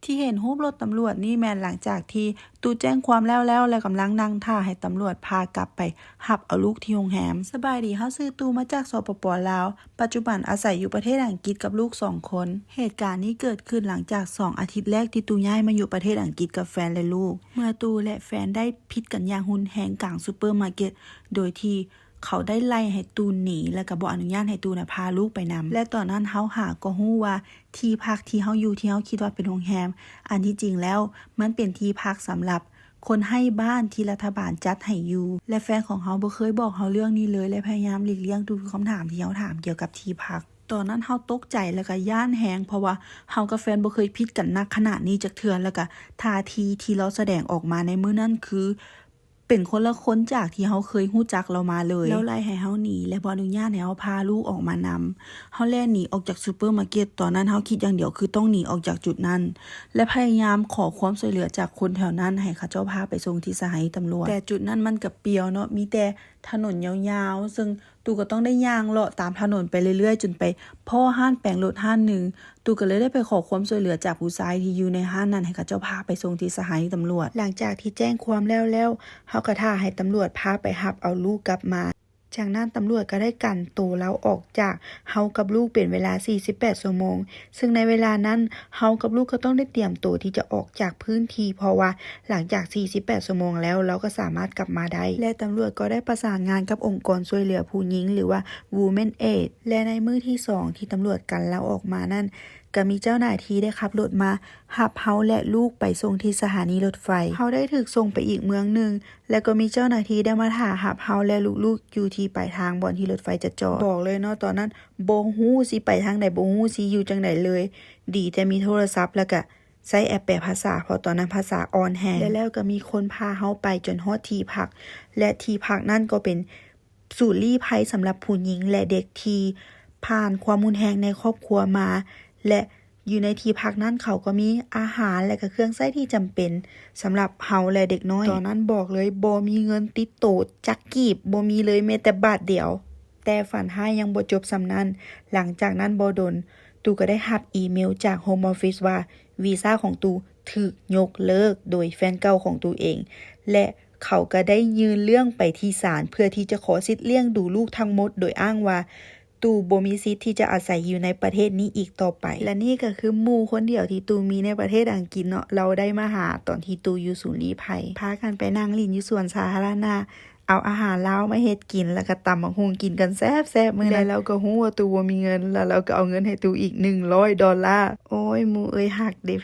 ที่เห็นรูปรถตำรวจนี่แม่นหลังจากที่ตูแจ้งความแล้วและกำลังนั่งท่าให้ตำรวจพากลับไปหับเอาลูกที่โรงแรมสบายดีเฮาซื้อตูมาจากสปป.ลาวปัจจุบันอาศัยอยู่ประเทศอังกฤษกับลูก2คนเหตุการณ์นี้เกิดขึ้นหลังจาก2อาทิตย์แรกที่ตูย้ายมาอยู่ประเทศอังกฤษกับแฟนและลูกเมื่อตูและแฟนได้พิดกันอย่างหุนแรงกลางซูเปอร์มาร์เก็ตโดยที่เขาได้ไล่ให้ตูหนีและก็บ่อนุญาตให้ตูพาลูกไปนำและตอนนั้นเฮาหาก็ฮู้ว่าที่พักที่เฮาอยู่ที่เฮาคิดว่าเป็นโรงแรมอันที่จริงแล้วมันเป็นที่พักสำหรับคนให้บ้านที่รัฐบาลจัดให้อยู่และแฟนของเฮาบ่เคยบอกเฮาเรื่องนี้เลยและพยายามหลีกเลี่ยงทุกคำถามที่เฮาถามเกี่ยวกับที่พักตอนนั้นเฮาตกใจแล้วก็ย้านแฮงเพราะว่าเฮากับแฟนบ่เคยพิดกันนักขนาดนี้จักเทื่อแล้วก็ท่าทีที่เราแสดงออกมาในมื้อนั้นคือเป็นคนละคนจากที่เฮาเคยฮู้จักเรามาเลยแล้วไล่ให้เฮาหนีและบ่อนุญาตให้เฮาพาลูกออกมานำเฮาแล่นหนีออกจากซูเปอร์มาร์เก็ตตอนนั้นเฮาคิดอย่างเดียวคือต้องหนีออกจากจุดนั้นและพยายามขอความช่วยเหลือจากคนแถวนั้นให้เขาเจ้าพาไปส่งที่สถานีตำรวจแต่จุดนั้นมันก็เปลี่ยวเนาะมีแต่ถนนยาวๆซึ่งตูก็ต้องได้ย่างเลาะตามถนนไปเรื่อยๆจนไปพ่อห้านแปลงรถห้านนึงตูก็เลยได้ไปขอความช่วยเหลือจากผู้ชายที่อยู่ในห้านนั้นให้เขาเจ้าพาไปส่งที่สถานีตำรวจหลังจากที่แจ้งความแล้วเฮาก็ท่าให้ตำรวจพาไปรับเอาลูกกลับมาจากนั้นตำรวจก็ได้กันตัวเราออกจากเฮากับลูกเป็นเวลา48ชั่วโมงซึ่งในเวลานั้นเฮากับลูกก็ต้องได้เตรียมตัวที่จะออกจากพื้นที่เพราะว่าหลังจาก48ชั่วโมงแล้วเราก็สามารถกลับมาได้และตำรวจก็ได้ประสานงานกับองค์กรช่วยเหลือผู้หญิงหรือว่า Women Aid และในมื้อที่2ที่ตำรวจกันเราออกมานั้นก็มีเจ้าหน้าที่ได้ขับรถมารับเฮาและลูกไปส่งที่สถานีรถไฟเฮาได้ถูกส่งไปอีกเมืองหนึ่งแล้วก็มีเจ้าหน้าที่ได้มาท่ารับเฮาและลูกๆอยู่ที่ปลายทางบ่อนที่รถไฟจะจอดบอกเลยเนาะตอนนั้นบ่ฮู้สิไปทางใดบ่ฮู้สิอยู่จังไดเลยดีแต่มีโทรศัพท์แล้วก็ใช้แอปแปลภาษาเพราะตอนนั้นภาษาอ่อนแรงแล้วก็มีคนพาเฮาไปจนฮอดที่พักและที่พักนั่นก็เป็นศูนย์ลี้ภัยสำหรับผู้หญิงและเด็กที่ผ่านความรุนแรงในครอบครัวมาและอยู่ในที่พักนั้นเขาก็มีอาหารและก็เครื่องใช้ที่จำเป็นสำหรับเฮาและเด็กน้อยตอนนั้นบอกเลยบ่มีเงินติดโตจักกีบบ่มีเลยแม้แต่บาทเดียวแต่ฝันหายังบ่จบสำนั้นหลังจากนั้นบ่ดนตูก็ได้รับอีเมลจาก Home Office ว่าวีซ่าของตูถูกยกเลิกโดยแฟนเก่าของตูเองและเขาก็ได้ยื่นเรื่องไปที่ศาลเพื่อที่จะขอสิทธิ์เลี้ยงดูลูกทั้งหมดโดยอ้างว่าตูบ่มีสิทธิ์ที่จะอาศัยอยู่ในประเทศนี้อีกต่อไปและนี่ก็คือหมู่คนเดียวที่ตูมีในประเทศอังกฤษเนาะเราได้มาหาตอนที่ตูอยู่ศูนย์ลี้ภัยพากันไปนั่งลิ้นอยู่สวนสาธารณะเอาอาหารลาวมาเฮ็ดกินแล้วก็ตำบักหุ่งกินกันแซ่บๆมื้อนั้นแล้วเราก็ฮู้ว่าตูบ่มีเงินแล้วเราก็เอาเงินให้ตูอีก$100โอ้ยหมู่เอ้ยฮักเด้